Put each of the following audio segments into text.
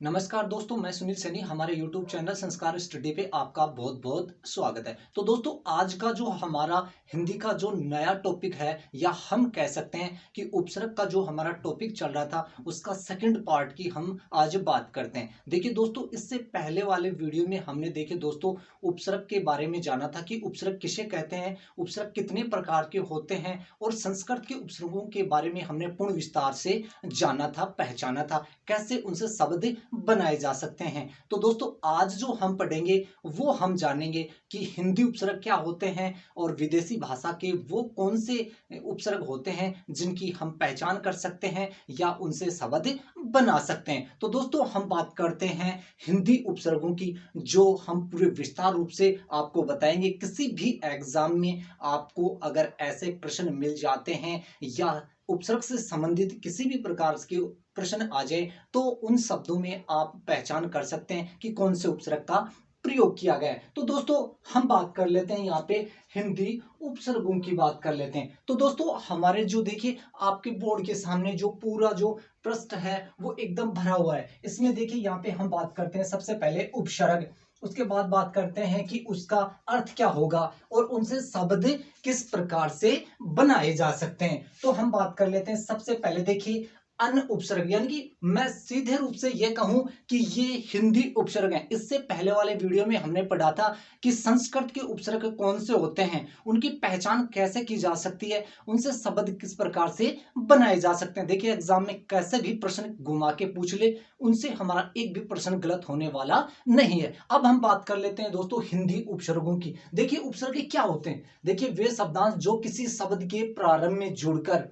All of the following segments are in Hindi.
नमस्कार दोस्तों, मैं सुनील सैनी। हमारे YouTube चैनल संस्कार स्टडी पे आपका बहुत बहुत स्वागत है। तो दोस्तों, आज का जो हमारा हिंदी का जो नया टॉपिक है, या हम कह सकते हैं कि उपसर्ग का जो हमारा टॉपिक चल रहा था, उसका सेकंड पार्ट की हम आज बात करते हैं। देखिए दोस्तों, इससे पहले वाले वीडियो में हमने देखे दोस्तों उपसर्ग के बारे में जाना था कि उपसर्ग किसे कहते हैं, उपसर्ग कितने प्रकार के होते हैं, और संस्कृत के उपसर्गों के बारे में हमने पूर्ण विस्तार से जाना था, पहचाना था, कैसे उनसे शब्द बनाए जा सकते हैं। तो दोस्तों, आज जो हम पढ़ेंगे वो हम जानेंगे कि हिंदी उपसर्ग क्या होते हैं और विदेशी भाषा के वो कौन से उपसर्ग होते हैं जिनकी हम पहचान कर सकते हैं या उनसे शब्द बना सकते हैं। तो दोस्तों, हम बात करते हैं हिंदी उपसर्गों की, जो हम पूरे विस्तार रूप से आपको बताएंगे। किसी भी एग्जाम में आपको अगर ऐसे प्रश्न मिल जाते हैं या उपसर्ग से संबंधित किसी भी प्रकार के प्रश्न आ जाए, तो उन शब्दों में आप पहचान कर सकते हैं कि कौन से उपसर्ग का प्रयोग किया गया है। तो दोस्तों, हम बात कर लेते हैं यहाँ पे हिंदी उपसर्गों की बात कर लेते हैं। तो दोस्तों, हमारे जो देखिए आपके बोर्ड के सामने जो पूरा जो पृष्ठ है वो एकदम भरा हुआ है। इसमें देखिए यहाँ पे हम बात करते हैं सबसे पहले उपसर्ग, उसके बाद बात करते हैं कि उसका अर्थ क्या होगा और उनसे शब्द किस प्रकार से बनाए जा सकते हैं। तो हम बात कर लेते हैं सबसे पहले देखिए अन्य उपसर्ग, यानी कि मैं सीधे रूप से यह कहूं कि ये हिंदी उपसर्ग हैं। इससे पहले वाले वीडियो में हमने पढ़ा था कि संस्कृत के उपसर्ग कौन से होते हैं, उनकी पहचान कैसे की जा सकती है, उनसे शब्द किस प्रकार से बनाए जा सकते हैं। देखिए एग्जाम में कैसे भी प्रश्न घुमा के पूछ ले, उनसे हमारा एक भी प्रश्न गलत होने वाला नहीं है। अब हम बात कर लेते हैं दोस्तों हिंदी उपसर्गों की। देखिए उपसर्ग क्या होते हैं। देखिए वे शब्दांश जो किसी शब्द के प्रारंभ में जुड़कर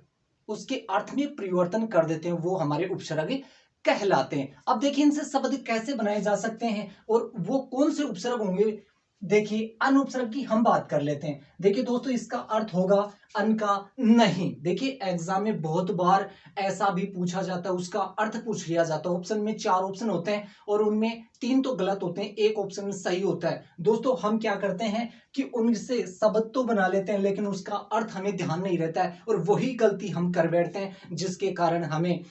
उसके अर्थ में परिवर्तन कर देते हैं, वो हमारे उपसर्ग कहलाते हैं। अब देखिए इनसे शब्द कैसे बनाए जा सकते हैं और वो कौन से उपसर्ग होंगे। देखिए अन उपसर्ग की हम बात कर लेते हैं। देखिए दोस्तों, इसका अर्थ होगा अन का नहीं। देखिए एग्जाम में बहुत बार ऐसा भी पूछा जाता है, उसका अर्थ पूछ लिया जाता है। ऑप्शन में 4 ऑप्शन होते हैं और उनमें 3 तो गलत होते हैं, एक ऑप्शन सही होता है। दोस्तों, हम क्या करते हैं कि उनसे शब्द तो बना लेते हैं, लेकिन उसका अर्थ हमें ध्यान नहीं रहता है और वही गलती हम कर बैठते हैं, जिसके कारण हमें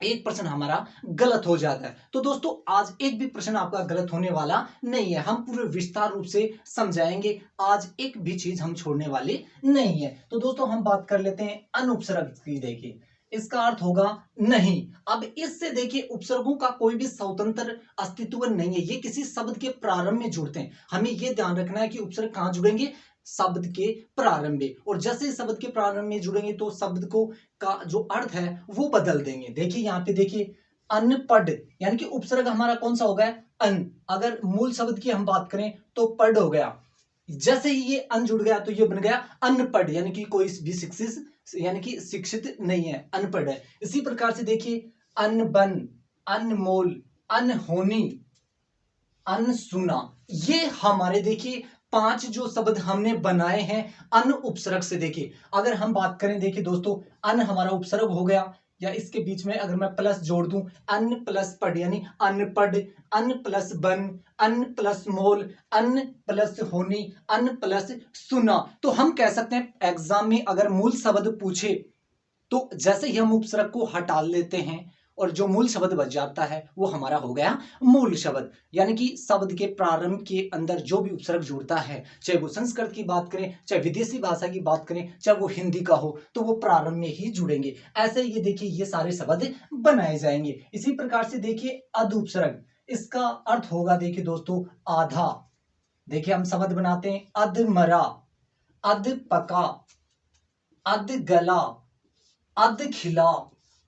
एक प्रश्न हमारा गलत हो जाता है। तो दोस्तों, आज एक भी प्रश्न आपका गलत होने वाला नहीं है। हम पूरे विस्तार रूप से समझाएंगे, आज एक भी चीज हम छोड़ने वाले नहीं है। तो दोस्तों, हम बात कर लेते हैं अनुपसर्ग की। देखिए इसका अर्थ होगा नहीं। अब इससे देखिए उपसर्गों का कोई भी स्वतंत्र अस्तित्व नहीं है, ये किसी शब्द के प्रारंभ में जुड़ते हैं। हमें यह ध्यान रखना है कि उपसर्ग कहां जुड़ेंगे, शब्द के प्रारंभ में। और जैसे शब्द के प्रारंभ में जुड़ेंगे तो शब्द को का जो अर्थ है वो बदल देंगे। देखिए यहाँ पे देखिए अनपढ़, यानी कि उपसर्ग हमारा कौन सा हो गया, अन। अगर मूल शब्द की हम बात करें तो पढ़ हो गया। जैसे ही ये अन जुड़ गया तो ये बन गया अनपढ़, यानी कि कोई भी शिक्षित, यानी कि शिक्षित नहीं है, अनपढ़ है। इसी प्रकार से देखिए अनबन, अनमोल, अनहोनी, अनसुना, ये हमारे देखिए 5 जो शब्द हमने बनाए हैं अन उपसर्ग से। देखिए अगर हम बात करें, देखिए दोस्तों, अन हमारा उपसर्ग हो गया, या इसके बीच में अगर मैं प्लस जोड़ दूं, अन प्लस पढ़, यानी अनपढ़, अन प्लस बन, अन प्लस मोल, अन प्लस होनी, अन प्लस सुना। तो हम कह सकते हैं एग्जाम में अगर मूल शब्द पूछे तो जैसे ही हम उपसर्ग को हटा लेते हैं और जो मूल शब्द बच जाता है वो हमारा हो गया मूल शब्द। यानी कि शब्द के प्रारंभ के अंदर जो भी उपसर्ग जुड़ता है, चाहे वो संस्कृत की बात करें, चाहे विदेशी भाषा की बात करें, चाहे वो हिंदी का हो, तो वो प्रारंभ में ही जुड़ेंगे। ऐसे ये देखिए ये सारे शब्द बनाए जाएंगे। इसी प्रकार से देखिए अध उपसर्ग, इसका अर्थ होगा देखिए दोस्तों आधा। देखिए हम शब्द बनाते हैं अध मरा, अध पका, अध गला, अध खिला,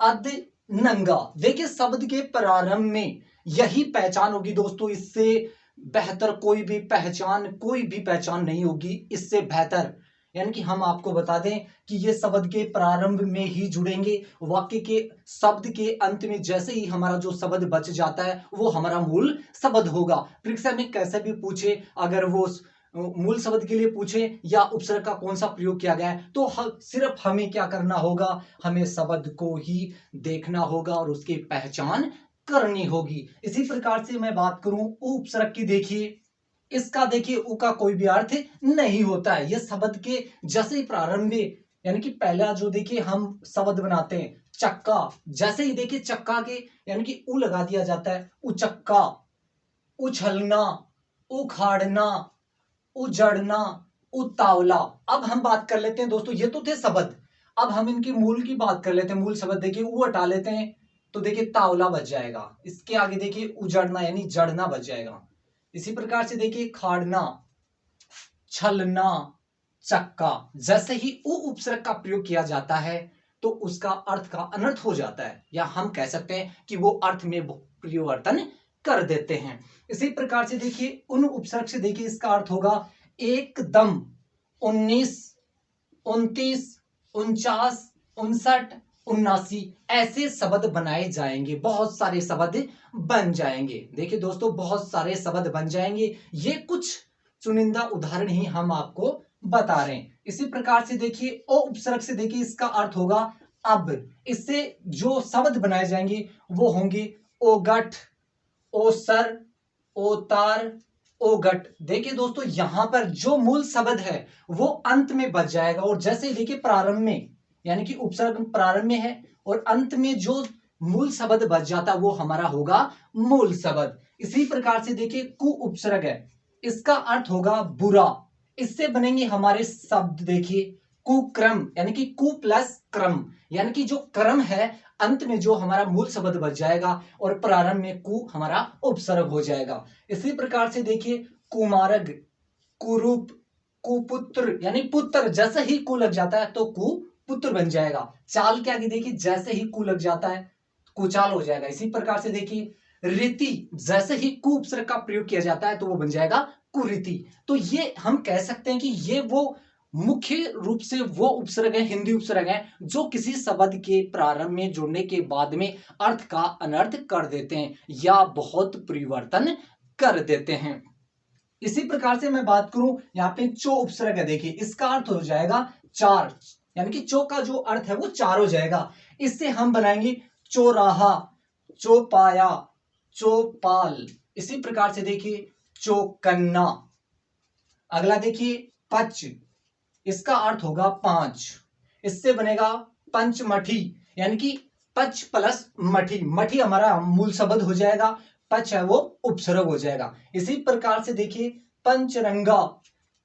अध नंगा। देखिए शब्द के प्रारंभ में यही पहचान होगी दोस्तों, इससे बेहतर कोई भी पहचान, कोई भी पहचान नहीं होगी इससे बेहतर। यानी कि हम आपको बता दें कि ये शब्द के प्रारंभ में ही जुड़ेंगे, वाक्य के शब्द के अंत में जैसे ही हमारा जो शब्द बच जाता है वो हमारा मूल शब्द होगा। परीक्षा में कैसे भी पूछे, अगर वो मूल शब्द के लिए पूछे या उपसर्ग का कौन सा प्रयोग किया गया है, तो सिर्फ हमें क्या करना होगा, हमें शब्द को ही देखना होगा और उसकी पहचान करनी होगी। इसी प्रकार से मैं बात करूं उपसर्ग की, देखिए इसका देखिए उ का कोई भी अर्थ नहीं होता है। यह शब्द के जैसे ही प्रारंभ में, यानी कि पहला जो देखिए हम शब्द बनाते हैं चक्का, जैसे ही देखिए चक्का के यानी कि उ लगा दिया जाता है, उचक्का, उछलना, उखाड़ना, उजड़ना, उतावला। अब हम बात कर लेते हैं दोस्तों, ये तो थे शब्द, अब हम इनकी मूल की बात कर लेते हैं। मूल शब्द देखिए उ हटा लेते हैं तो देखिए तावला बच जाएगा, इसके आगे देखिए उजड़ना यानी जड़ना बच जाएगा। इसी प्रकार से देखिए खाड़ना, छलना, चक्का। जैसे ही उ उपसर्ग का प्रयोग किया जाता है तो उसका अर्थ का अनर्थ हो जाता है, या हम कह सकते हैं कि वो अर्थ में परिवर्तन कर देते हैं। इसी प्रकार से देखिए उन उपसर्ग से देखिए इसका अर्थ होगा एकदम, 19, 29, 49, 59, 79 ऐसे शब्द बनाए जाएंगे, बहुत सारे शब्द बन जाएंगे। देखिए दोस्तों बहुत सारे शब्द बन जाएंगे, ये कुछ चुनिंदा उदाहरण ही हम आपको बता रहे हैं। इसी प्रकार से देखिए ओ उपसर्ग से देखिए इसका अर्थ होगा अब। इससे जो शब्द बनाए जाएंगे वो होंगे ओगट, ओसर, ओतार, ओगट। देखिए दोस्तों यहां पर जो मूल शब्द है वो अंत में बच जाएगा, और जैसे देखिए प्रारंभ में यानी कि उपसर्ग प्रारंभ में है और अंत में जो मूल शब्द बच जाता वो हमारा होगा मूल शब्द। इसी प्रकार से देखिए कु उपसर्ग है, इसका अर्थ होगा बुरा। इससे बनेंगे हमारे शब्द देखिए कुक्रम, यानी कि कु प्लस क्रम, यानी कि जो क्रम है अंत में जो हमारा मूल शब्द बच जाएगा और प्रारंभ में कु हमारा उपसर्ग हो जाएगा। इसी प्रकार से देखिए कुमारग, कुरूप, कुपुत्र यानी पुत्र, जैसे ही कु लग जाता है तो कु पुत्र बन जाएगा। चाल के आगे देखिए जैसे ही कु लग जाता है कुचाल हो जाएगा। इसी प्रकार से देखिए रीति, जैसे ही कु उपसर्ग का प्रयोग किया जाता है तो वो बन जाएगा कुरीति। तो ये हम कह सकते हैं कि ये वो मुख्य रूप से वो उपसर्ग है, हिंदी उपसर्ग है, जो किसी शब्द के प्रारंभ में जुड़ने के बाद में अर्थ का अनर्थ कर देते हैं या बहुत परिवर्तन कर देते हैं। इसी प्रकार से मैं बात करूं यहाँ पे चो उपसर्ग है, देखिए इसका अर्थ हो जाएगा चार, यानी कि चो का जो अर्थ है वो चार हो जाएगा। इससे हम बनाएंगे चौराहा, चौपाया, चौपाल। इसी प्रकार से देखिए चौकन्ना। अगला देखिए पच, इसका अर्थ होगा पांच, इससे बनेगा पंचमठी, यानी कि पच प्लस मठी, मठी हमारा मूल शब्द हो जाएगा, पच है वो उपसर्ग हो जाएगा। इसी प्रकार से देखिए पंचरंगा,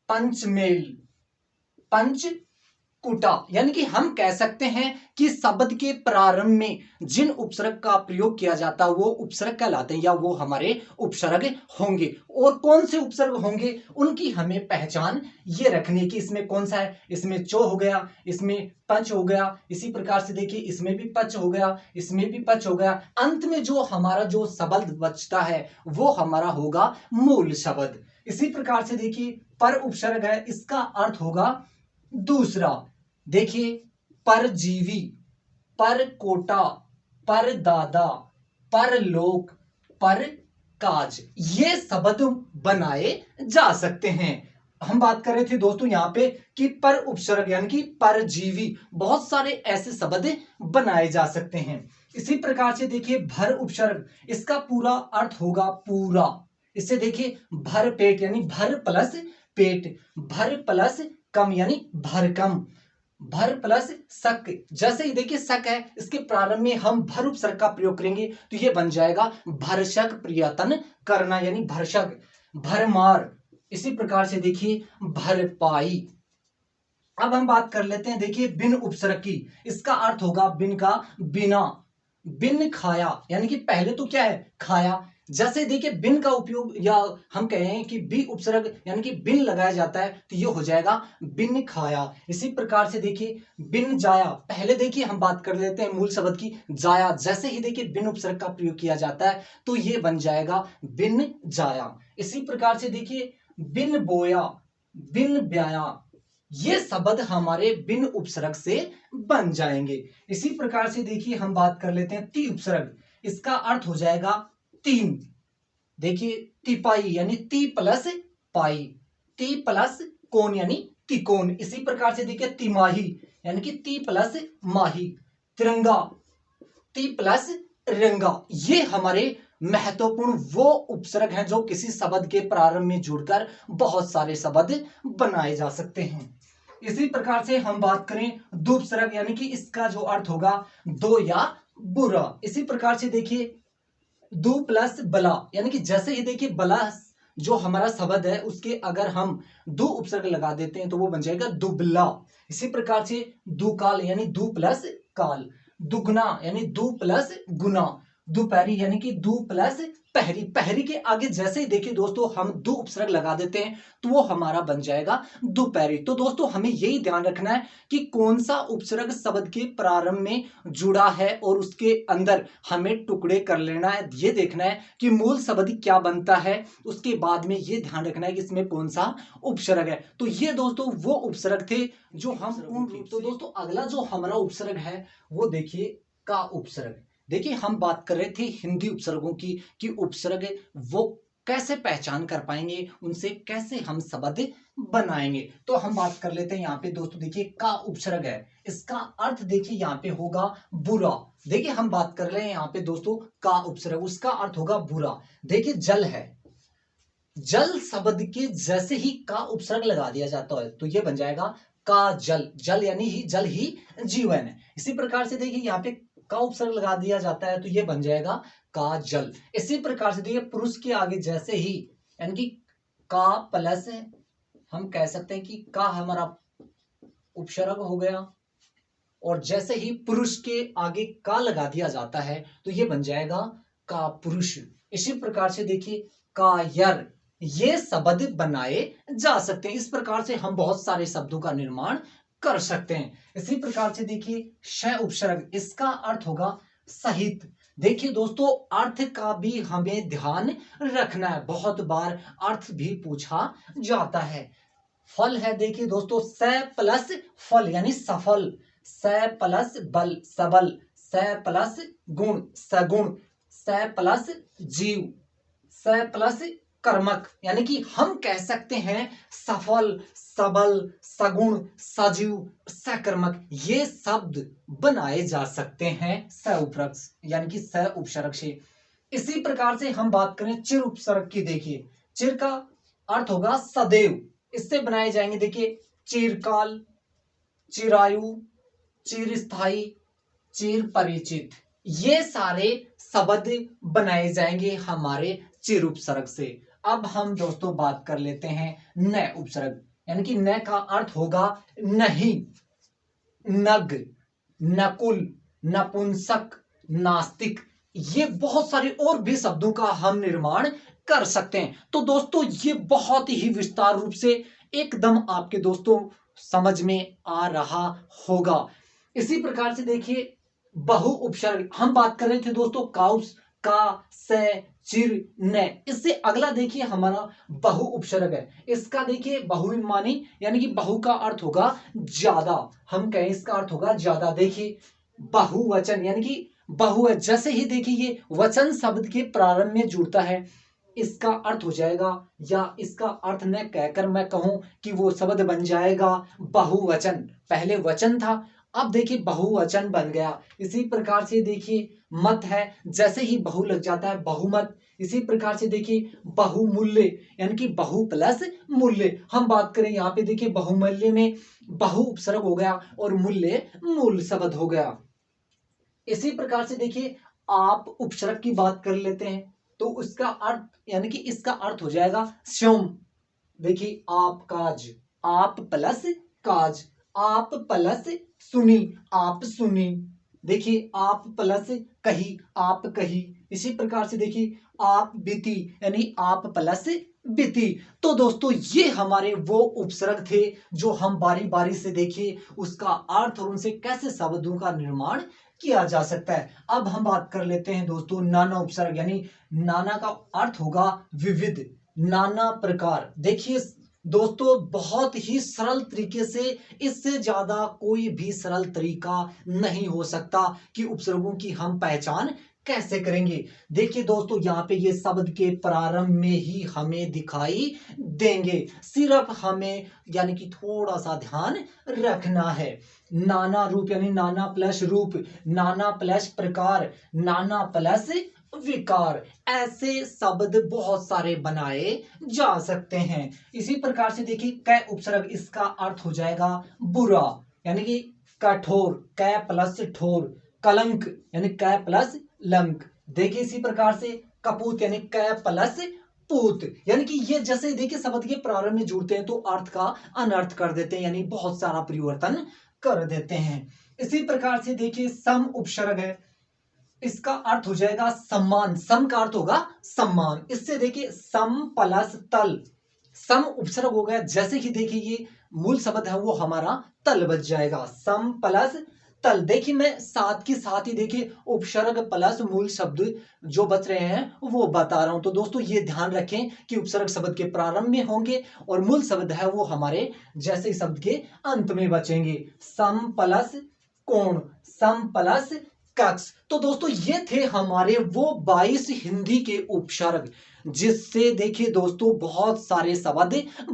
पंचमेल, पंच कुटा। यानी कि हम कह सकते हैं कि शब्द के प्रारंभ में जिन उपसर्ग का प्रयोग किया जाता है वो उपसर्ग कहलाते हैं या वो हमारे उपसर्ग होंगे। और कौन से उपसर्ग होंगे उनकी हमें पहचान ये रखनी है कि इसमें कौन सा है, इसमें चो हो गया, इसमें पच हो गया, इसी प्रकार से देखिए इसमें भी पच हो गया, इसमें भी पच हो गया। अंत में जो हमारा जो शब्द बचता है वो हमारा होगा मूल शब्द। इसी प्रकार से देखिए पर उपसर्ग है, इसका अर्थ होगा दूसरा। देखिए परजीवी, पर कोटा, पर दादा, पर लोक, पर काज, ये शब्द बनाए जा सकते हैं। हम बात कर रहे थे दोस्तों यहाँ पे कि पर उपसर्ग यानी कि परजीवी, बहुत सारे ऐसे शब्द बनाए जा सकते हैं। इसी प्रकार से देखिए भर उपसर्ग, इसका पूरा अर्थ होगा पूरा। इससे देखिए भर पेट यानी भर प्लस पेट, भर प्लस कम यानी भरकम, भर प्लस शक। जैसे ही देखिए शक है इसके प्रारंभ में हम भर उपसर्ग का प्रयोग करेंगे तो ये बन जाएगा भरशक प्रयत्न करना यानी भरशक, भरमार। इसी प्रकार से देखिए भरपाई। अब हम बात कर लेते हैं देखिए बिन उपसर्ग की, इसका अर्थ होगा बिन का बिना, बिन खाया, यानी कि पहले तो क्या है खाया। जैसे देखिए बिन का उपयोग या हम कहें कि बी उपसर्ग यानी कि बिन लगाया जाता है तो ये हो जाएगा बिन खाया। इसी प्रकार से देखिए बिन जाया, पहले देखिए हम बात कर लेते हैं मूल शब्द की जाया, जैसे ही देखिए बिन उपसर्ग का प्रयोग किया जाता है तो ये बन जाएगा बिन जाया। इसी प्रकार से देखिए बिन बोया, बिन ब्याया, ये शब्द हमारे बिन उपसर्ग से बन जाएंगे। इसी प्रकार से देखिए हम बात कर लेते हैं ती उपसर्ग, इसका अर्थ हो जाएगा तीन। देखिए तिपाई यानी ती प्लस पाई, ती प्लस कोन यानी तिकोन। इसी प्रकार से देखिए तिमाही यानी कि ती प्लस माही, तिरंगा, ती प्लस रंगा। ये हमारे महत्वपूर्ण वो उपसर्ग हैं जो किसी शब्द के प्रारंभ में जुड़कर बहुत सारे शब्द बनाए जा सकते हैं। इसी प्रकार से हम बात करें दुपसर्ग यानी कि इसका जो अर्थ होगा दो या बुरा। इसी प्रकार से देखिए दु प्लस बला यानी कि जैसे ही देखिए बला जो हमारा शब्द है उसके अगर हम दो उपसर्ग लगा देते हैं तो वो बन जाएगा दुबला। इसी प्रकार से दुकाल यानी दु प्लस काल, दुगना यानी दु प्लस गुना, दोपहरी यानी कि दु प्लस पहरी। पहरी के आगे जैसे ही देखिए दोस्तों हम दो उपसर्ग लगा देते हैं तो वो हमारा बन जाएगा दोपहरी। तो दोस्तों हमें यही ध्यान रखना है कि कौन सा उपसर्ग शब्द के प्रारंभ में जुड़ा है और उसके अंदर हमें टुकड़े कर लेना है। ये देखना है कि मूल शब्द क्या बनता है, उसके बाद में ये ध्यान रखना है कि इसमें कौन सा उपसर्ग है। तो ये दोस्तों वो उपसर्ग थे जो हम पूर्ण रूप से। तो दोस्तों अगला जो हमारा उपसर्ग है वो देखिए का उपसर्ग। देखिए हम बात कर रहे थे हिंदी उपसर्गों की कि उपसर्ग वो कैसे पहचान कर पाएंगे, उनसे कैसे हम शब्द बनाएंगे। तो हम बात कर लेते हैं यहाँ पे दोस्तों। देखिए का उपसर्ग है, इसका अर्थ देखिए यहाँ पे होगा बुरा। देखिए हम बात कर रहे हैं यहाँ पे दोस्तों का उपसर्ग, उसका अर्थ होगा बुरा। देखिए जल है, जल शब्द के जैसे ही का उपसर्ग लगा दिया जाता है तो ये बन जाएगा का जल। जल यानी ही जल ही जीवन है। इसी प्रकार से देखिए यहाँ पे का उपसर्ग लगा दिया जाता है तो ये बन जाएगा का जल। इसी प्रकार से देखिए पुरुष के आगे जैसे ही यानी कि का प्लस हम कह सकते हैं कि का हमारा उपसर्ग हो गया और जैसे ही पुरुष के आगे का लगा दिया जाता है तो ये बन जाएगा का पुरुष। इसी प्रकार से देखिए कायर, ये शब्द बनाए जा सकते हैं। इस प्रकार से हम बहुत सारे शब्दों का निर्माण कर सकते हैं। इसी प्रकार से देखिए श उपसर्ग, इसका अर्थ होगा सहित। देखिए दोस्तों अर्थ का भी हमें ध्यान रखना है, बहुत बार अर्थ भी पूछा जाता है। फल है, देखिए दोस्तों स प्लस फल यानी सफल, स प्लस बल सबल, स प्लस गुण सगुण, स प्लस जीव, स प्लस कर्मक यानी कि हम कह सकते हैं सफल सबल सगुण सजीव सकर्मक, ये शब्द बनाए जा सकते हैं स उपसर्ग यानी कि स उपसर्ग से। इसी प्रकार से हम बात करें चिर उपसर्ग की। देखिए चिर का अर्थ होगा सदैव, इससे बनाए जाएंगे देखिए चिरकाल, चिरायु, चिरस्थायी, चिर परिचित, ये सारे शब्द बनाए जाएंगे हमारे चिर उपसर्ग से। अब हम दोस्तों बात कर लेते हैं न उपसर्ग यानी कि न का अर्थ होगा नहीं, नग, नकुल, नपुंसक, नास्तिक, ये बहुत सारे और भी शब्दों का हम निर्माण कर सकते हैं। तो दोस्तों ये बहुत ही विस्तार रूप से एकदम आपके दोस्तों समझ में आ रहा होगा। इसी प्रकार से देखिए बहु उपसर्ग हम बात कर रहे थे दोस्तों काउस का से चिर न, इससे अगला देखिए हमारा बहु उपसर्ग है। इसका देखिए बहुविमानी यानी कि बहु का अर्थ होगा ज्यादा, हम कहें इसका अर्थ होगा ज्यादा। देखिए बहुवचन यानी कि बहु है, जैसे ही देखिए ये वचन शब्द के प्रारंभ में जुड़ता है इसका अर्थ हो जाएगा, या इसका अर्थ न कहकर मैं कहूं कि वो शब्द बन जाएगा बहुवचन। पहले वचन था, अब देखिए बहुवचन बन गया। इसी प्रकार से देखिए मत है, जैसे ही बहु लग जाता है बहुमत। इसी प्रकार से देखिए बहुमूल्य यानी कि बहु प्लस मूल्य, हम बात करें यहाँ पे देखिए बहुमूल्य में बहु उपसर्ग हो गया और मूल्य मूल शब्द हो गया। इसी प्रकार से देखिए आप उपसर्ग की बात कर लेते हैं तो उसका अर्थ यानी कि इसका अर्थ हो जाएगा स्योम। देखिए आप काज, आप प्लस काज, आप प्लस सुनी, आप सुनी। देखिए आप प्लस कही, आप कही। इसी प्रकार से देखिए आप बीती यानी आप प्लस बीती। तो दोस्तों ये हमारे वो उपसर्ग थे जो हम बारी बारी से देखिए उसका अर्थ और उनसे कैसे शब्दों का निर्माण किया जा सकता है। अब हम बात कर लेते हैं दोस्तों नाना उपसर्ग यानी नाना का अर्थ होगा विविध, नाना प्रकार। देखिए दोस्तों बहुत ही सरल तरीके से, इससे ज्यादा कोई भी सरल तरीका नहीं हो सकता कि उपसर्गों की हम पहचान कैसे करेंगे। देखिए दोस्तों यहाँ पे ये शब्द के प्रारंभ में ही हमें दिखाई देंगे, सिर्फ हमें यानी कि थोड़ा सा ध्यान रखना है। नाना रूप यानी नाना प्लस रूप, नाना प्लस प्रकार, नाना प्लस विकार। ऐसे शब्द बहुत सारे बनाए जा सकते हैं। इसी प्रकार से देखिए कै उपसर्ग, इसका अर्थ हो जाएगा बुरा, यानी कि कठोर, कै प्लस ठोर। कलंक यानी कै प्लस लंक। देखिए इसी प्रकार से कपूत यानी कै प्लस पूत, यानी कि ये जैसे देखिए शब्द के प्रारंभ में जुड़ते हैं तो अर्थ का अनर्थ कर देते हैं, यानी बहुत सारा परिवर्तन कर देते हैं। इसी प्रकार से देखिए सम उपसर्ग है, इसका अर्थ हो जाएगा सम्मान। सम का अर्थ होगा सम्मान। इससे देखिए सम प्लस तल, सम उपसर्ग हो गया, जैसे कि देखिए ये मूल शब्द है वो हमारा तल बच जाएगा। सम प्लस तल। देखिए मैं साथ के साथ ही देखिए उपसर्ग प्लस मूल शब्द जो बच रहे हैं वो बता रहा हूं। तो दोस्तों ये ध्यान रखें कि उपसर्ग शब्द के प्रारंभ में होंगे और मूल शब्द है वो हमारे जैसे शब्द के अंत में बचेंगे। सम प्लस कोण, सम प्लस कक्ष। तो दोस्तों ये थे हमारे वो 22 हिंदी के उपसर्ग जिससे देखिए दोस्तों बहुत सारे शब्द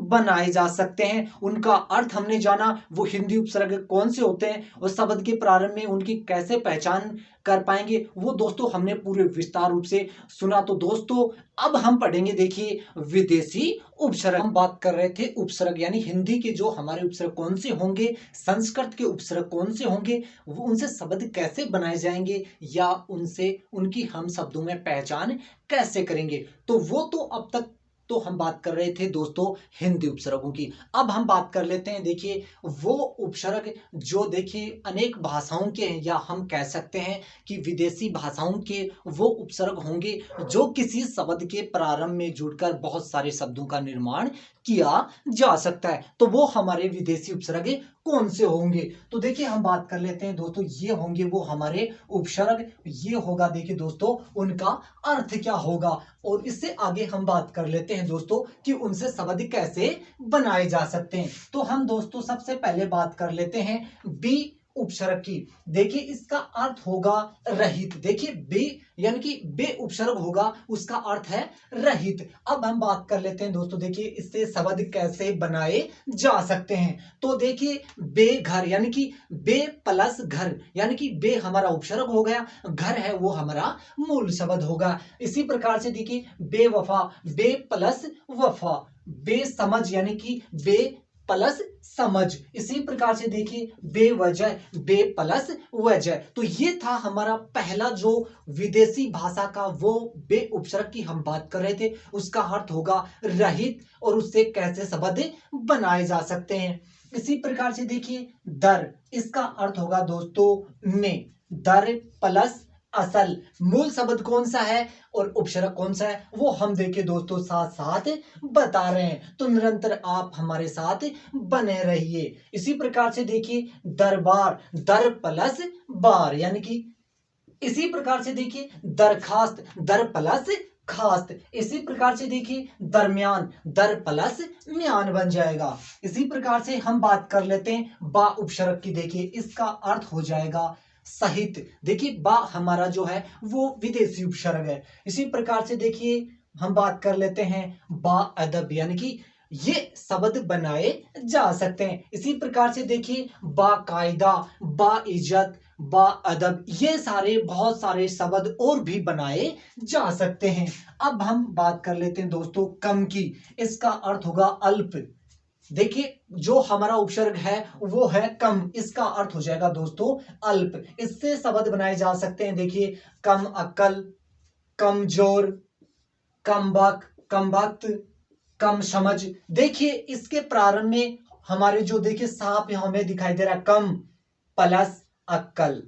बनाए जा सकते हैं। उनका अर्थ हमने जाना, वो हिंदी उपसर्ग कौन से होते हैं और शब्द के प्रारंभ में उनकी कैसे पहचान कर पाएंगे, वो दोस्तों हमने पूरे विस्तार रूप से सुना। तो दोस्तों अब हम पढ़ेंगे देखिए विदेशी उपसर्ग। हम बात कर रहे थे उपसर्ग यानी हिंदी के जो हमारे उपसर्ग कौन से होंगे, संस्कृत के उपसर्ग कौन से होंगे, वो उनसे शब्द कैसे बनाए जाएंगे या उनसे उनकी हम शब्दों में पहचान कैसे करेंगे। तो वो तो अब तक तो हम बात कर रहे थे दोस्तों हिंदी उपसर्गों की। अब हम बात कर लेते हैं देखिए वो उपसर्ग जो देखिए अनेक भाषाओं के हैं, या हम कह सकते हैं कि विदेशी भाषाओं के वो उपसर्ग होंगे जो किसी शब्द के प्रारंभ में जुड़कर बहुत सारे शब्दों का निर्माण किया जा सकता है। तो वो हमारे विदेशी उपसर्ग कौन से होंगे, तो देखिए हम बात कर लेते हैं दोस्तों। ये होंगे वो हमारे उपसर्ग। ये होगा देखिए दोस्तों उनका अर्थ क्या होगा, और इससे आगे हम बात कर लेते हैं दोस्तों कि उनसे शब्द कैसे बनाए जा सकते हैं। तो हम दोस्तों सबसे पहले बात कर लेते हैं बी उपसर्ग की। देखिए इसका अर्थ होगा रहित। देखिए बे यानी कि बे उपसर्ग होगा, उसका अर्थ है रहित। अब हम बात कर लेते हैं दोस्तों देखिए इससे शब्द कैसे बनाए जा सकते हैं। तो देखिए बेघर यानी कि बे प्लस घर, यानी कि बे हमारा उपसर्ग हो गया, घर है वो हमारा मूल शब्द होगा। इसी प्रकार से देखिए बेवफा, बे प्लस वफा। बेसमझ यानी कि बे प्लस समझ। इसी प्रकार से देखिए बेवजह, बे प्लस वजह। तो ये था हमारा पहला जो विदेशी भाषा का वो बे उपसर्ग की हम बात कर रहे थे, उसका अर्थ होगा रहित और उससे कैसे शब्द बनाए जा सकते हैं। इसी प्रकार से देखिए दर, इसका अर्थ होगा दोस्तों में। दर प्लस असल। मूल शब्द कौन सा है और उपसर्ग कौन सा है वो हम देखिए दोस्तों साथ साथ बता रहे हैं, तो निरंतर आप हमारे साथ बने रहिए। इसी प्रकार से देखिए दरबार, दर प्लस बार, यानी कि इसी प्रकार से देखिए दरखास्त, दर प्लस खास्त। इसी प्रकार से देखिए दरमियान, दर प्लस म्यान बन जाएगा। इसी प्रकार से हम बात कर लेते हैं बा उपसर्ग की। देखिए इसका अर्थ हो जाएगा सहित। देखिए बा हमारा जो है वो विदेशी उपसर्ग है। इसी प्रकार से देखिए हम बात कर लेते हैं बा अदब, यानी कि ये शब्द बनाए जा सकते हैं। इसी प्रकार से देखिए बाकायदा, बा इज्जत, बा अदब, ये सारे बहुत सारे शब्द और भी बनाए जा सकते हैं। अब हम बात कर लेते हैं दोस्तों कम की। इसका अर्थ होगा अल्प। देखिए जो हमारा उपसर्ग है वो है कम, इसका अर्थ हो जाएगा दोस्तों अल्प। इससे शब्द बनाए जा सकते हैं देखिए कम अकल, कमजोर, कम वक्त, कम समझ। देखिए इसके प्रारंभ में हमारे जो देखिए सांप हमें दिखाई दे रहा है, कम प्लस अक्कल,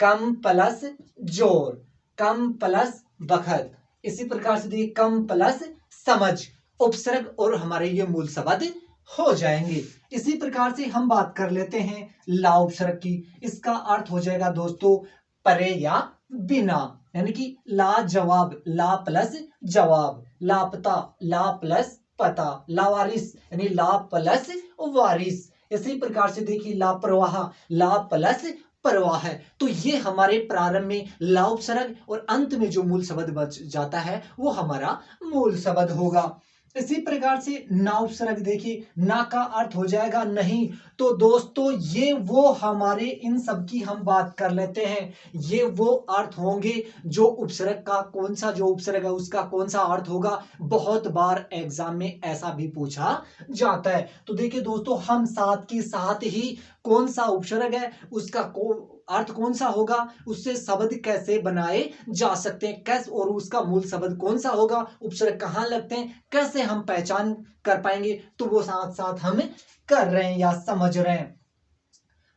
कम प्लस जोर, कम प्लस बखत। इसी प्रकार से देखिए कम प्लस समझ, उपसर्ग और हमारे ये मूल शब्द हो जाएंगे। इसी प्रकार से हम बात कर लेते हैं ला उपसर्ग की। इसका अर्थ हो जाएगा दोस्तों परे या बिना, यानी कि ला जवाब, ला प्लस जवाब, लापता, ला प्लस पता, लावारिस यानी ला प्लस वारिस। इसी प्रकार से देखिए लापरवाह, ला प्लस परवाह है। तो ये हमारे प्रारंभ में ला उपसर्ग और अंत में जो मूल शब्द बच जाता है वो हमारा मूल शब्द होगा। इसी प्रकार से ना उपसर्ग देखिए, ना का अर्थ हो जाएगा नहीं। तो दोस्तों ये वो हमारे इन सब की हम बात कर लेते हैं, ये वो अर्थ होंगे जो उपसर्ग का कौन सा जो उपसर्ग है उसका कौन सा अर्थ होगा। बहुत बार एग्जाम में ऐसा भी पूछा जाता है। तो देखिए दोस्तों, हम साथ के साथ ही कौन सा उपसर्ग है उसका अर्थ कौन सा होगा, उससे शब्द कैसे बनाए जा सकते हैं, कैसे और उसका मूल शब्द कौन सा होगा, उपसर्ग कहां लगते हैं, कैसे हम पहचान कर पाएंगे, तो वो साथ साथ हम कर रहे हैं या समझ रहे हैं।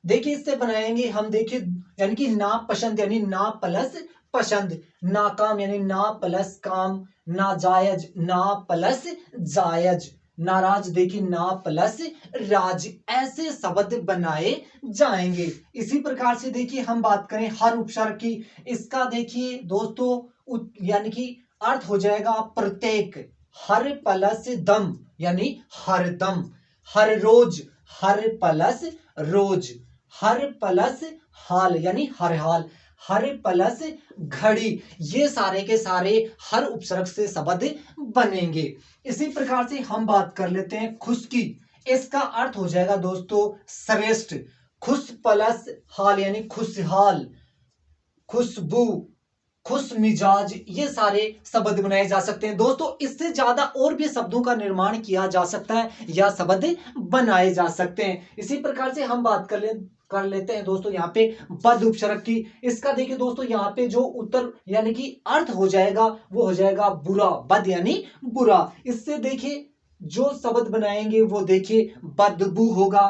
देखिए इससे बनाएंगे हम, देखिए यानी कि ना पसंद यानी ना प्लस पसंद, ना काम यानी ना प्लस काम, ना जायज ना प्लस जायज, नाराज देखिए ना प्लस राज, ऐसे शब्द बनाए जाएंगे। इसी प्रकार से देखिए हम बात करें हर उपसर्ग की, इसका देखिए दोस्तों यानी कि अर्थ हो जाएगा प्रत्येक, हर प्लस दम यानी हर दम, हर रोज हर प्लस रोज, हर प्लस हाल यानी हर हाल, हर प्लस घड़ी, ये सारे के सारे हर उपसर्ग से शब्द बनेंगे। इसी प्रकार से हम बात कर लेते हैं खुश की, इसका अर्थ हो जाएगा दोस्तों श्रेष्ठ, खुश प्लस हाल यानी खुशहाल, खुशबू, खुश मिजाज, ये सारे शब्द बनाए जा सकते हैं। दोस्तों इससे ज्यादा और भी शब्दों का निर्माण किया जा सकता है या शब्द बनाए जा सकते हैं। इसी प्रकार से हम बात कर लेते हैं दोस्तों यहाँ पे बद उपसर्ग की, इसका देखिए दोस्तों यहाँ पे जो उत्तर यानी कि अर्थ हो जाएगा वो हो जाएगा बुरा, बद यानी बुरा। इससे देखिए जो शब्द बनाएंगे वो देखिए बदबू होगा,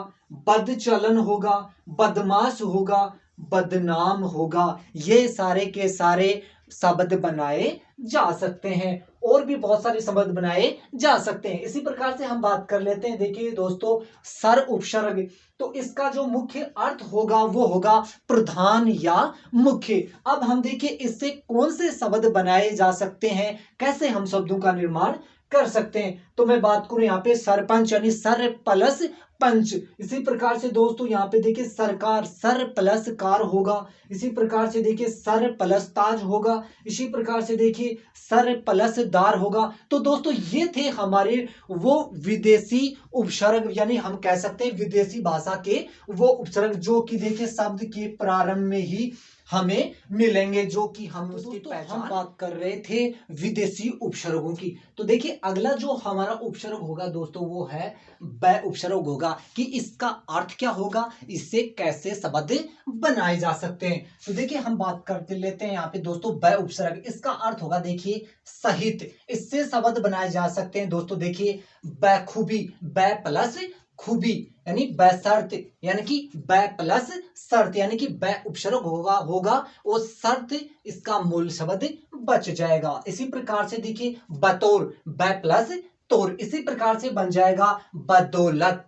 बदचलन होगा, बदमाश होगा, बदनाम होगा, ये सारे के सारे शब्द बनाए जा सकते हैं। और भी बहुत सारे शब्द बनाए जा सकते हैं। इसी प्रकार से हम बात कर लेते हैं, देखिए दोस्तों सर उपसर्ग, तो इसका जो मुख्य अर्थ होगा वो होगा प्रधान या मुख्य। अब हम देखिए इससे कौन से शब्द बनाए जा सकते हैं, कैसे हम शब्दों का निर्माण कर सकते हैं। तो मैं बात करूं यहाँ पे सरपंच यानी सर प्लस पंच, इसी प्रकार से दोस्तों यहाँ पे देखिए सरकार, सर प्लस कार होगा, इसी प्रकार से देखिए सर प्लस ताज होगा, इसी प्रकार से देखिए सर प्लस दार होगा। तो दोस्तों ये थे हमारे वो विदेशी उपसर्ग, यानी हम कह सकते हैं विदेशी भाषा के वो उपसर्ग जो कि देखिए शब्द के प्रारंभ में ही हमें मिलेंगे, जो कि हम उसकी पहचान। हम बात कर रहे थे विदेशी उपसर्गों की, तो देखिए अगला जो हमारा उपसर्ग होगा दोस्तों वो है बै उपसर्ग होगा, कि इसका अर्थ क्या होगा, इससे कैसे शब्द बनाए जा सकते हैं। तो देखिए हम बात कर लेते हैं यहाँ पे दोस्तों बै उपसर्ग, इसका अर्थ होगा देखिए सहित, इससे शब्द बनाए जा सकते हैं दोस्तों। देखिए बैखूबी, बै प्लस खूबी यानी बैशर्त, यानी कि बै प्लस शर्त, यानी कि बै उपसर्ग होगा और शर्त इसका मूल शब्द बच जाएगा। इसी प्रकार से देखिए बतौर, बै प्लस तौर, इसी प्रकार से बन जाएगा बदौलत।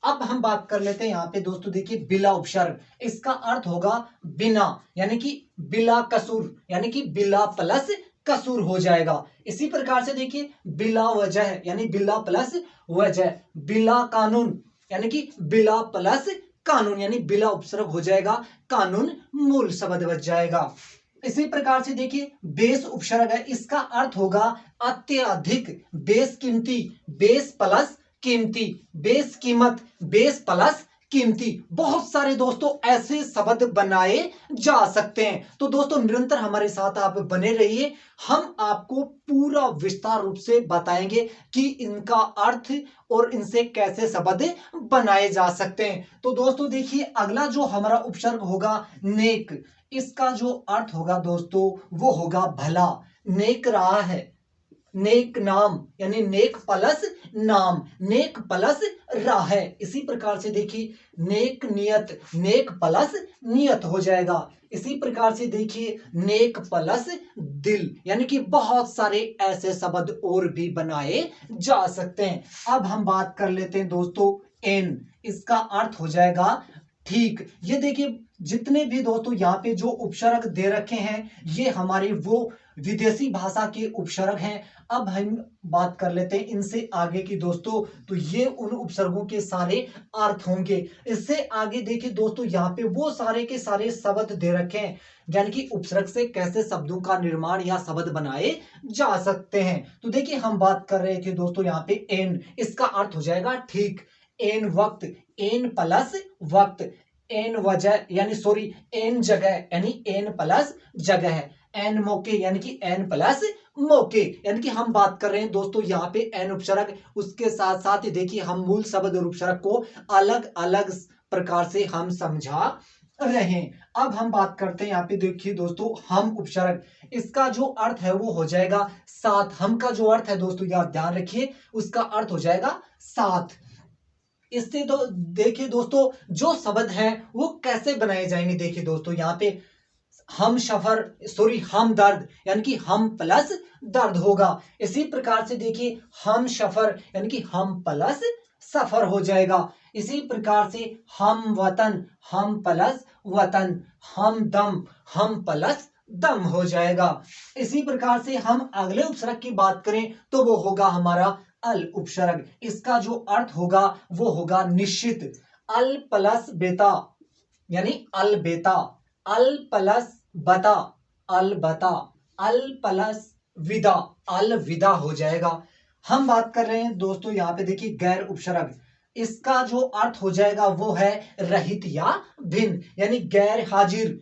अब हम बात कर लेते हैं यहाँ पे दोस्तों, देखिए बिला उपसर्ग, इसका अर्थ होगा बिना, यानी कि बिला कसूर, यानी कि बिला प्लस कसूर हो जाएगा। इसी प्रकार से देखिए बिला वजह यानी बिला प्लस वजह, बिला कानून यानी कि बिला प्लस कानून, यानी बिला उपसर्ग हो जाएगा, कानून मूल शब्द बच जाएगा। इसी प्रकार से देखिए बेस उपसर्ग है, इसका अर्थ होगा अत्यधिक, बेस कीमती, बेस प्लस कीमती, बेस कीमत, बेस प्लस कीमती, बहुत सारे दोस्तों ऐसे शब्द बनाए जा सकते हैं। तो दोस्तों निरंतर हमारे साथ आप बने रहिए, हम आपको पूरा विस्तार रूप से बताएंगे कि इनका अर्थ और इनसे कैसे शब्द बनाए जा सकते हैं। तो दोस्तों देखिए अगला जो हमारा उपसर्ग होगा नेक, इसका जो अर्थ होगा दोस्तों वो होगा भला, नेक रहा है, नेक नाम यानी नेक प्लस नाम, नेक प्लस राह है। इसी प्रकार से देखिए नेक नियत, नेक प्लस नियत हो जाएगा। इसी प्रकार से देखिए नेक प्लस दिल, यानी कि बहुत सारे ऐसे शब्द और भी बनाए जा सकते हैं। अब हम बात कर लेते हैं दोस्तों एन, इसका अर्थ हो जाएगा ठीक। ये देखिए जितने भी दोस्तों यहाँ पे जो उपसर्ग दे रखे हैं ये हमारे वो विदेशी भाषा के उपसर्ग हैं। अब हम बात कर लेते हैं इनसे आगे की दोस्तों। तो ये उन उपसर्गों के सारे अर्थ होंगे। इससे आगे देखिए दोस्तों, यहाँ पे वो सारे के सारे शब्द दे रखे हैं, यानी कि उपसर्ग से कैसे शब्दों का निर्माण या शब्द बनाए जा सकते हैं। तो देखिए हम बात कर रहे थे दोस्तों यहाँ पे एन, इसका अर्थ हो जाएगा ठीक। एन वक्त, एन प्लस वक्त, एन वजह यानी सॉरी एन जगह यानी एन प्लस जगह, एन मौके यानी कि एन प्लस मौके, यानी कि हम बात कर रहे हैं दोस्तों यहाँ पे एन उपसर्ग, उसके साथ साथ देखिए हम मूल शब्द और उपसर्ग को अलग अलग प्रकार से हम समझा रहे हैं। अब हम बात करते हैं यहाँ पे देखिए दोस्तों हम उपसर्ग, इसका जो अर्थ है वो हो जाएगा साथ। हम का जो अर्थ है दोस्तों यहाँ ध्यान रखिए, उसका अर्थ हो जाएगा साथ। इससे तो देखिए दोस्तों जो शब्द है वो कैसे बनाए जाएंगे। देखिए दोस्तों यहाँ पे हम सफर सॉरी हम दर्द यानी कि हम प्लस दर्द होगा। इसी प्रकार से देखिए हम सफर यानी कि हम प्लस सफर हो जाएगा। इसी प्रकार से हम वतन, हम प्लस वतन, हम दम, हम प्लस दम हो जाएगा। इसी प्रकार से हम अगले उपसर्ग की बात करें तो वो होगा हमारा अल उपसर्ग। इसका जो अर्थ होगा वो होगा निश्चित। अल प्लस बेता यानी अल बेता, अल प्लस बता, अल बता, अल प्लस विदा, अल विदा हो जाएगा। हम बात कर रहे हैं दोस्तों यहाँ पे देखिए गैर उपसर्ग, इसका जो अर्थ हो जाएगा वो है रहित या भिन्न, यानी गैर हाजिर।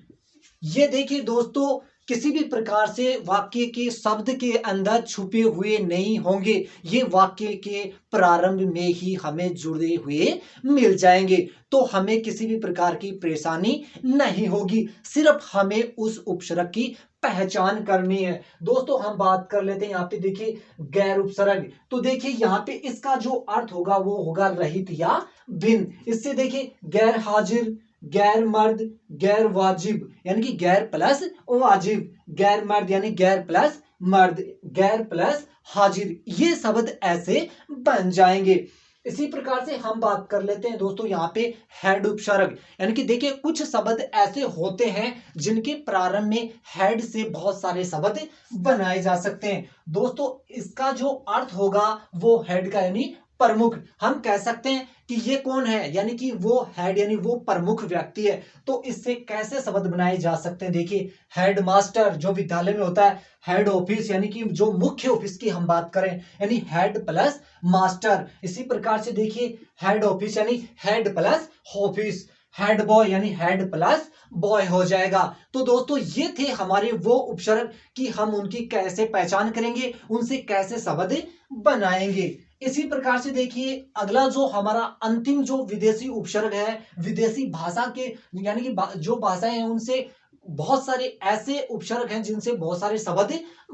ये देखिए दोस्तों किसी भी प्रकार से वाक्य के शब्द के अंदर छुपे हुए नहीं होंगे, ये वाक्य के प्रारंभ में ही हमें जुड़े हुए मिल जाएंगे, तो हमें किसी भी प्रकार की परेशानी नहीं होगी। सिर्फ हमें उस उपसर्ग की पहचान करनी है। दोस्तों हम बात कर लेते हैं यहाँ पे देखिए गैर उपसर्ग। तो देखिए यहाँ पे इसका जो अर्थ होगा वो होगा रहित या भिन्न। इससे देखिए गैर हाजिर, गैर मर्द, गैर वाजिब यानी कि गैर प्लस वाजिब, गैर मर्द यानी गैर प्लस मर्द, गैर प्लस हाजिर, ये शब्द ऐसे बन जाएंगे। इसी प्रकार से हम बात कर लेते हैं दोस्तों यहाँ पे हेड उपसर्ग, यानी कि देखिए कुछ शब्द ऐसे होते हैं जिनके प्रारंभ में हेड से बहुत सारे शब्द बनाए जा सकते हैं। दोस्तों इसका जो अर्थ होगा वो हेड का यानी प्रमुख। हम कह सकते हैं कि ये कौन है, यानी कि वो हेड यानी वो प्रमुख व्यक्ति है। तो इससे कैसे शब्द बनाए जा सकते हैं, देखिए हेड मास्टर जो विद्यालय में होता है, हेड ऑफिस यानी कि जो मुख्य ऑफिस की हम बात करें यानी हेड प्लस मास्टर। इसी प्रकार से देखिए हेड ऑफिस यानी head plus office, head boy यानी हेड प्लस बॉय हो जाएगा। तो दोस्तों ये थे हमारे वो उपसर्ग कि हम उनकी कैसे पहचान करेंगे, उनसे कैसे शब्द बनाएंगे। इसी प्रकार से देखिए अगला जो हमारा अंतिम जो विदेशी उपसर्ग है, विदेशी भाषा के यानी कि जो भाषाएं हैं उनसे बहुत सारे ऐसे उपसर्ग हैं जिनसे बहुत सारे शब्द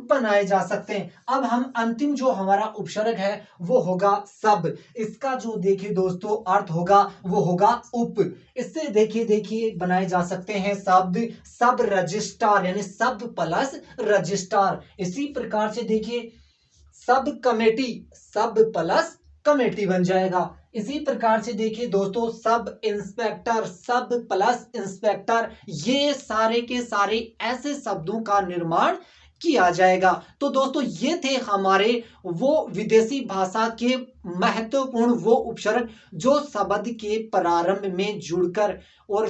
बनाए जा सकते हैं। अब हम अंतिम जो हमारा उपसर्ग है वो होगा सब। इसका जो देखिए दोस्तों अर्थ होगा वो होगा उप। इससे देखिए बनाए जा सकते हैं शब्द सब रजिस्ट्रार यानी सब प्लस रजिस्ट्रार। इसी प्रकार से देखिए सब कमेटी, सब प्लस कमेटी बन जाएगा। इसी प्रकार से देखिए दोस्तों सब इंस्पेक्टर, सब प्लस इंस्पेक्टर, ये सारे के सारे ऐसे शब्दों का निर्माण किया जाएगा। तो दोस्तों ये थे हमारे वो विदेशी भाषा के महत्वपूर्ण वो उपसर्ग जो शब्द के प्रारंभ में जुड़कर और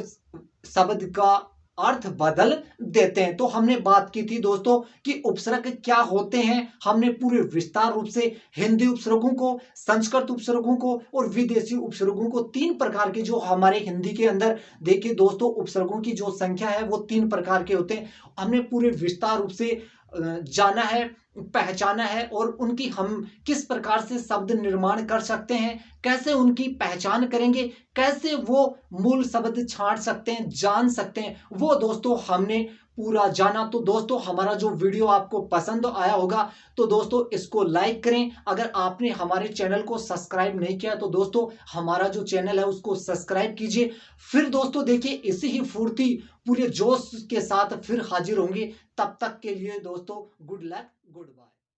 शब्द का अर्थ बदल देते हैं। तो हमने बात की थी दोस्तों कि उपसर्ग क्या होते हैं, हमने पूरे विस्तार रूप से हिंदी उपसर्गों को, संस्कृत उपसर्गों को और विदेशी उपसर्गों को, तीन प्रकार के जो हमारे हिंदी के अंदर देखिए दोस्तों उपसर्गों की जो संख्या है वो तीन प्रकार के होते हैं, हमने पूरे विस्तार रूप से जाना है, पहचाना है और उनकी हम किस प्रकार से शब्द निर्माण कर सकते हैं, कैसे उनकी पहचान करेंगे, कैसे वो मूल शब्द छांट सकते हैं, जान सकते हैं, वो दोस्तों हमने पूरा जाना। तो दोस्तों हमारा जो वीडियो आपको पसंद आया होगा तो दोस्तों इसको लाइक करें। अगर आपने हमारे चैनल को सब्सक्राइब नहीं किया तो दोस्तों हमारा जो चैनल है उसको सब्सक्राइब कीजिए। फिर दोस्तों देखिए इसी ही फुर्ती पूरे जोश के साथ फिर हाजिर होंगे। तब तक के लिए दोस्तों गुड लक, गुड बाय।